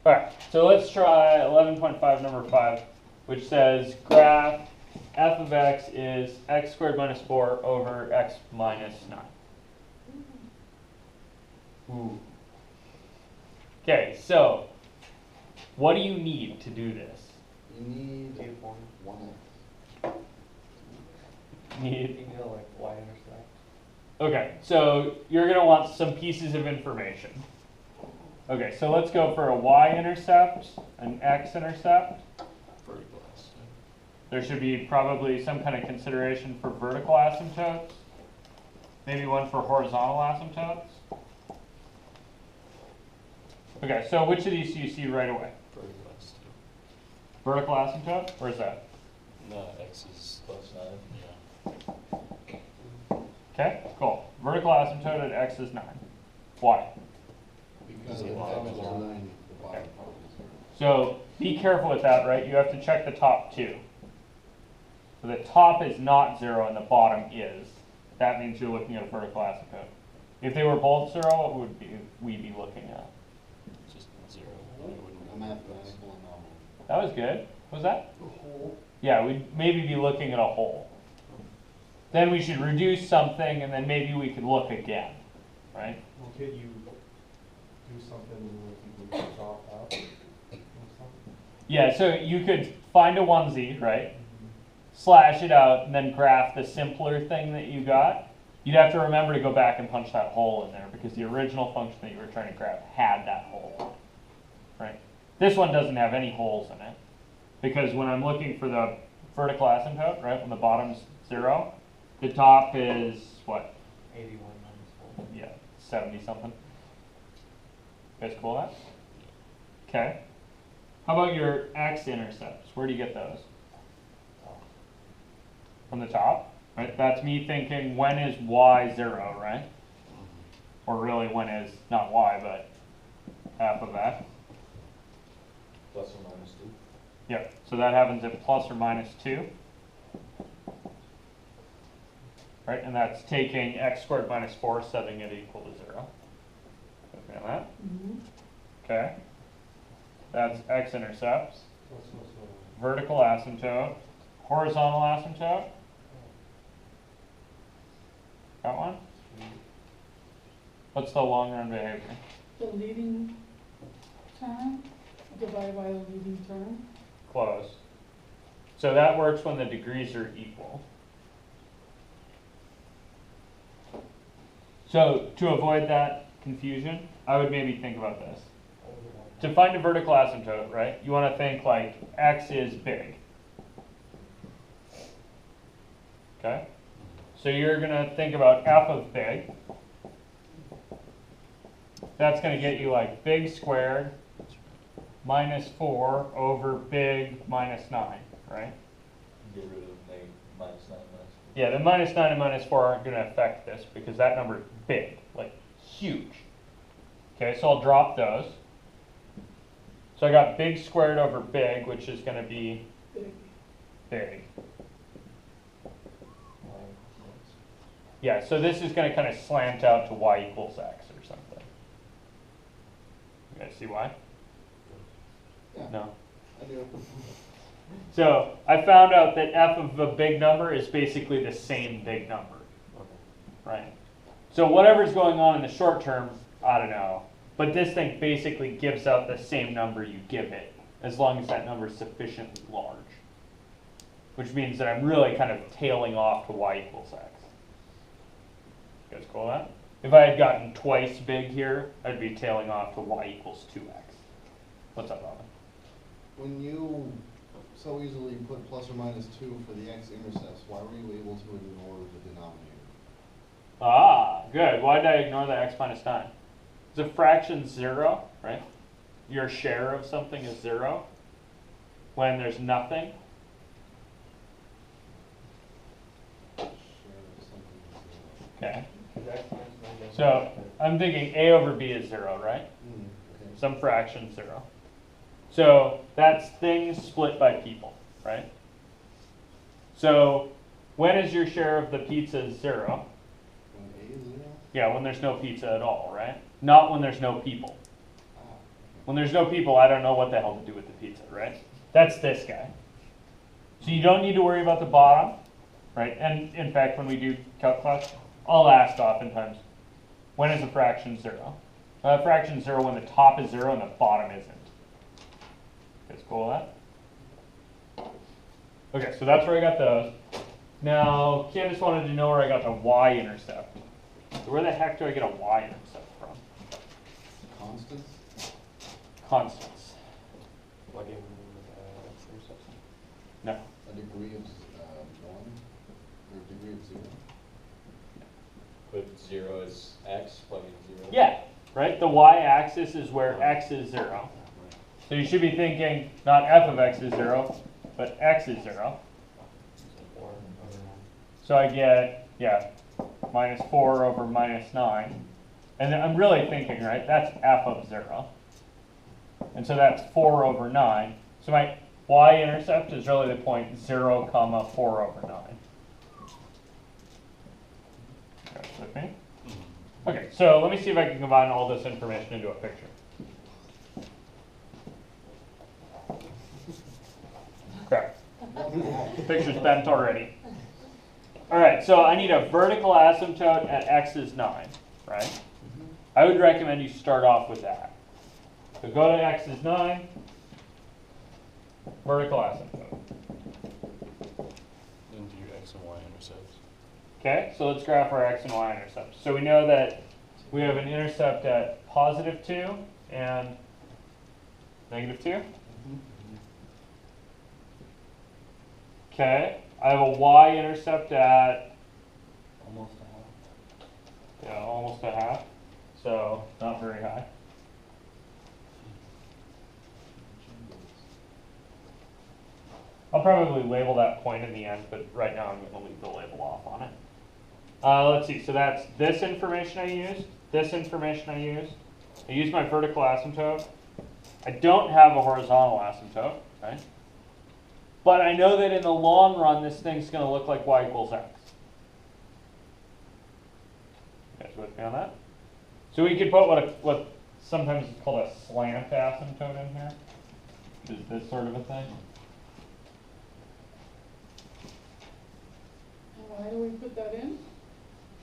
All right, so let's try 11.5, number 5, which says graph f of x is x squared minus 4 over x minus 9. Ooh. Okay, so what do you need to do this? You need 1x. Need. Like y-intercept. Okay, so you're going to want some pieces of information. Okay, so let's go for a y-intercept, an x-intercept. Vertical. There should be probably some kind of consideration for vertical asymptotes. Maybe one for horizontal asymptotes. Okay, so which of these do you see right away? Vertical asymptote. Vertical asymptote? Where's that? No, x is plus 9. Yeah. Okay, cool. Vertical asymptote at x is 9. Why? Because of the bottom is 9. Okay. So be careful with that, right? You have to check the top two. So the top is not 0 and the bottom is. That means you're looking at a vertical asymptote. If they were both 0, what would we be looking at? Just 0. A mathematical anomaly. That was good. What was that? A hole. Yeah, we'd maybe be looking at a hole. Then we should reduce something, and then maybe we could look again, right? Well, could you do something where you could drop out or something? Yeah, so you could find a 1z, right? Slash it out, and then graph the simpler thing that you got. You'd have to remember to go back and punch that hole in there, because the original function that you were trying to graph had that hole, right? This one doesn't have any holes in it, because when I'm looking for the vertical asymptote, right, when the bottom's 0, the top is what? 81 minus 4. Yeah, 70 something. You guys cool with that? Okay. How about your x-intercepts? Where do you get those? From the top, right? That's me thinking, when is y 0, right? Or really, when is, not y, but half of that. Plus or minus 2. Yep, so that happens at plus or minus 2. Right, and that's taking x squared minus 4, setting it equal to 0. Looking at that? Okay. That's x-intercepts. Vertical asymptote. Horizontal asymptote. Got one? What's the long run behavior? The leading term divided by the leading term. Close. So that works when the degrees are equal. So to avoid that confusion, I would maybe think about this. To find a vertical asymptote, right, you want to think like x is big. Okay? So you're going to think about f of big. That's going to get you like big squared minus 4 over big minus 9, right? Get rid of minus 9 minus 4. Yeah, the minus 9 and minus 4 aren't going to affect this because that number is big, like huge. Okay, so I'll drop those. So I got big squared over big, which is going to be big. Yeah, so this is going to kind of slant out to y equals x or something. You guys see why? Yeah. No? I do. So I found out that f of a big number is basically the same big number, right? So whatever's going on in the short term, I don't know. But this thing basically gives out the same number you give it, as long as that number is sufficiently large. Which means that I'm really kind of tailing off to y equals x. You guys cool with that? If I had gotten twice big here, I'd be tailing off to y equals 2x. What's up, Robin? When you so easily put plus or minus 2 for the x-intercepts, why were you able to ignore the denominator? Ah, good. Why did I ignore the x minus 9? Is a fraction 0, right? Your share of something is 0 when there's nothing. Share of something is 0. Okay. So I'm thinking a over b is 0, right? Okay. Some fraction 0. So that's things split by people, right? So when is your share of the pizza 0? When a is 0? Yeah, when there's no pizza at all, right? Not when there's no people. Ah. When there's no people, I don't know what the hell to do with the pizza, right? That's this guy. So you don't need to worry about the bottom, right? And in fact, when we do calc class, I'll ask oftentimes, when is a fraction 0? A fraction 0 when the top is 0 and the bottom isn't. Guys cool with that? Okay, so that's where I got those. Now, Candace wanted to know where I got the y-intercept. So where the heck do I get a y-intercept from? Constants? Constants. Plug in x-intercepts. No. A degree of 1 or a degree of 0? Put 0 as x, plug in 0. Yeah, right? The y-axis is where x is 0. So you should be thinking not f of x is 0, but x is 0. So I get, yeah, minus 4 over minus 9. And then I'm really thinking, right, that's f of 0. And so that's 4 over 9. So my y-intercept is really the point 0, comma 4 over 9. Okay, with me? Okay, so let me see if I can combine all this information into a picture. Crap. The picture's bent already. All right, so I need a vertical asymptote at x is 9, right? I would recommend you start off with that. So go to x is 9, vertical asymptote. Then do x and y intercepts. Okay, so let's graph our x and y intercepts. So we know that we have an intercept at positive 2 and negative 2. Okay, I have a y-intercept at Almost a half. yeah, almost a half, so not very high. I'll probably label that point in the end, but right now I'm going to leave the label off on it. Let's see, so that's this information I used, this information I used. I used my vertical asymptote. I don't have a horizontal asymptote, right? But I know that in the long run, this thing's going to look like y equals x. You guys with me on that? So we could put what sometimes is called a slant asymptote in here. Is this sort of a thing? And why do we put that in?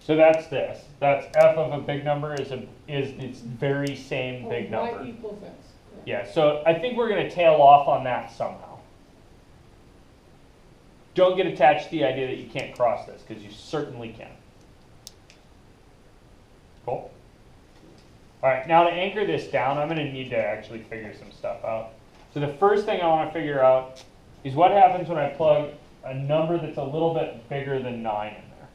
So that's this. That's f of a big number is its very same big Oh, number. y equals x. Correct. Yeah, so I think we're going to tail off on that somehow. Don't get attached to the idea that you can't cross this, because you certainly can. Cool. All right, now to anchor this down, I'm going to need to actually figure some stuff out. So the first thing I want to figure out is what happens when I plug a number that's a little bit bigger than 9 in there.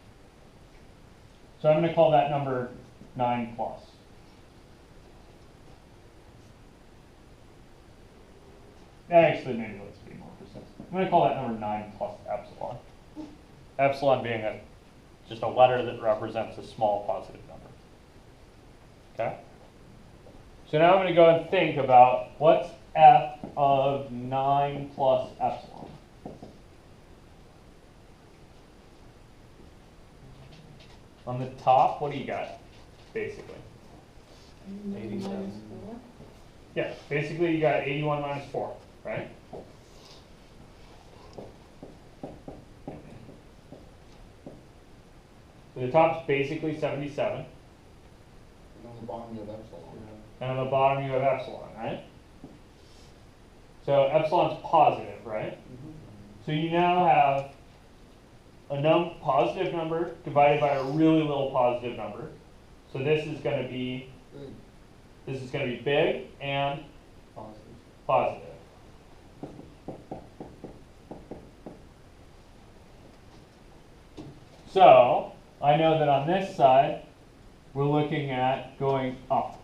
So I'm going to call that number 9 plus. Actually, maybe let's be more precise. I'm going to call that number 9 plus epsilon. Epsilon being just a letter that represents a small positive number. Okay? So now I'm going to go and think about what's f of 9 plus epsilon. On the top, what do you got, basically? 81 minus 4. Yeah, basically you got 81 minus 4, right? So the top's basically 77, And on the bottom you have epsilon. and on the bottom you have epsilon, right? So epsilon's positive, right? So you now have a positive number divided by a really little positive number. So this is going to be big and positive. So I know that on this side, we're looking at going up.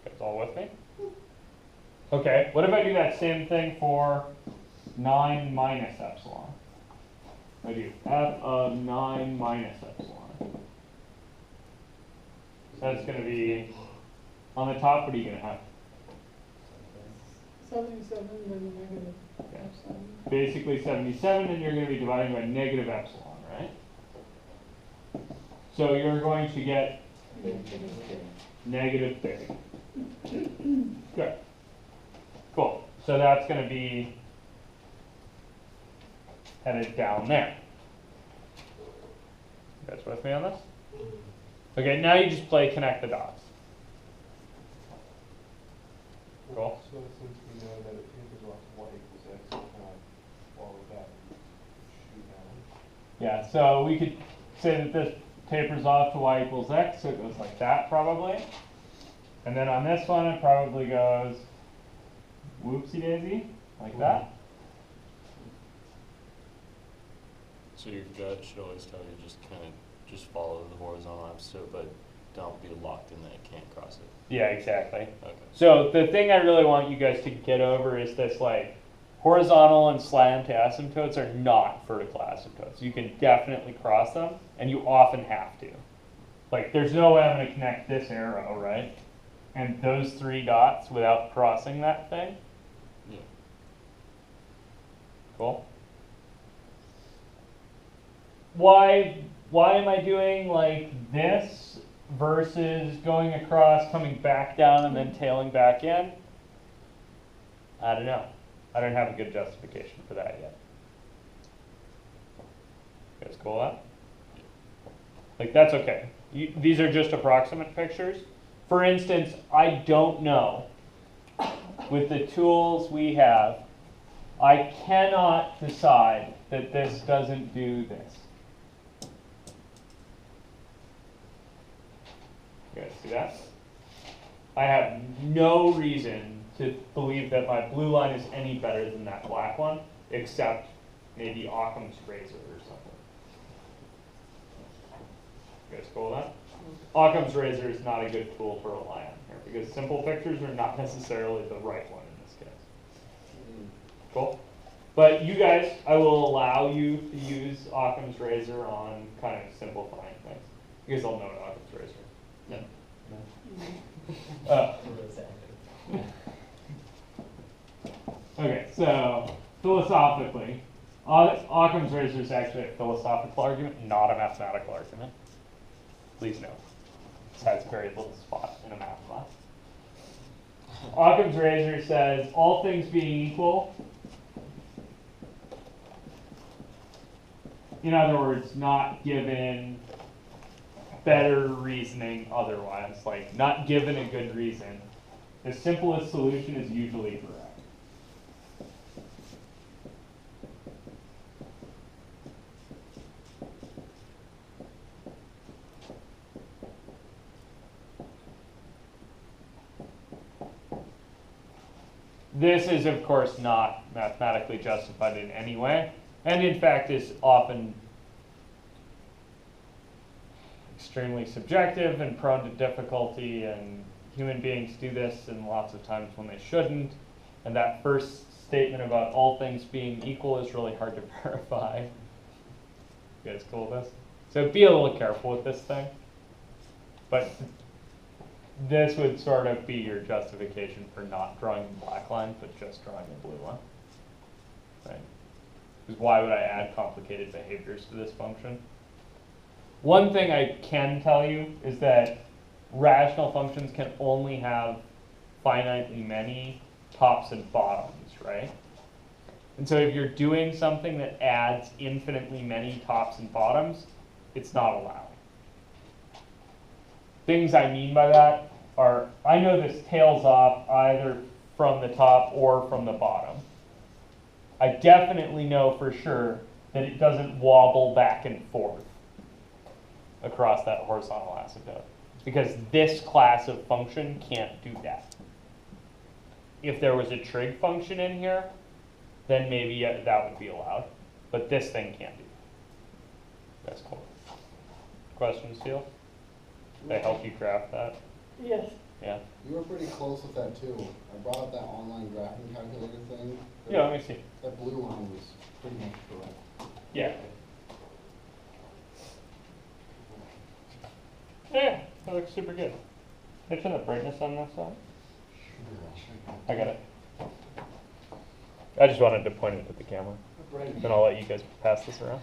That's all with me? Okay, what if I do that same thing for 9 minus epsilon? I do f of 9 minus epsilon. That's going to be, on the top, what are you going to have? 77, then negative Okay. epsilon. Basically 77, and you're going to be dividing by negative epsilon, right? So you're going to get Negative 30. Good. Cool. So that's going to be headed down there. You guys with me on this? Okay, now you just play connect the dots. Cool. So since we know that it tapers off to y equals x, so kind of follow that and shoot down. Yeah, so we could say that this tapers off to y equals x, so it goes like that probably. And then on this one, it probably goes whoopsie daisy, like that. So your gut should always tell you just follow the horizontal asymptote, but don't be locked in that you can't cross it. Yeah, exactly. Okay. So the thing I really want you guys to get over is this, like, horizontal and slant asymptotes are not vertical asymptotes. You can definitely cross them, and you often have to. Like, there's no way I'm going to connect this arrow, right? And those 3 dots without crossing that thing. Yeah. Cool. Why am I doing like this versus going across, coming back down, and then tailing back in? I don't know. I don't have a good justification for that yet. You guys cool with that? Like, that's okay. These are just approximate pictures. For instance, I don't know. With the tools we have, I cannot decide that this doesn't do this. You guys see that? I have no reason to believe that my blue line is any better than that black one, except maybe Occam's razor or something. You guys cool with that? Occam's razor is not a good tool to rely on here, because simple pictures are not necessarily the right one in this case. Cool? But you guys, I will allow you to use Occam's razor on kind of simplifying things. You guys all know what Occam's razor is. Okay, so philosophically, Occam's razor is actually a philosophical argument, not a mathematical argument. Please note, this has very little spot in a math class. Occam's razor says, all things being equal, in other words, not given better reasoning otherwise, like not given a good reason, the simplest solution is usually correct. This is, of course, not mathematically justified in any way, and in fact is often extremely subjective and prone to difficulty, and human beings do this in lots of times when they shouldn't. And that first statement about all things being equal is really hard to verify. You guys cool with this? So be a little careful with this thing. But this would sort of be your justification for not drawing the black line, but just drawing the blue one. Right? Because why would I add complicated behaviors to this function? One thing I can tell you is that rational functions can only have finitely many tops and bottoms, right? And so if you're doing something that adds infinitely many tops and bottoms, it's not allowed. Things I mean by that are, I know this tails off either from the top or from the bottom. I definitely know for sure that it doesn't wobble back and forth across that horizontal asymptote, because this class of function can't do that. If there was a trig function in here, then maybe that would be allowed, but this thing can't do that. That's cool. Questions, Teal? Did I help you craft that? Yes. Yeah. You were pretty close with that too. I brought up that online graphing calculator thing. Yeah, let me see. That blue line was pretty much correct. Yeah. Yeah, that looks super good. Can I turn the brightness on this side? I got it. I just wanted to point it at the camera. Then I'll let you guys pass this around.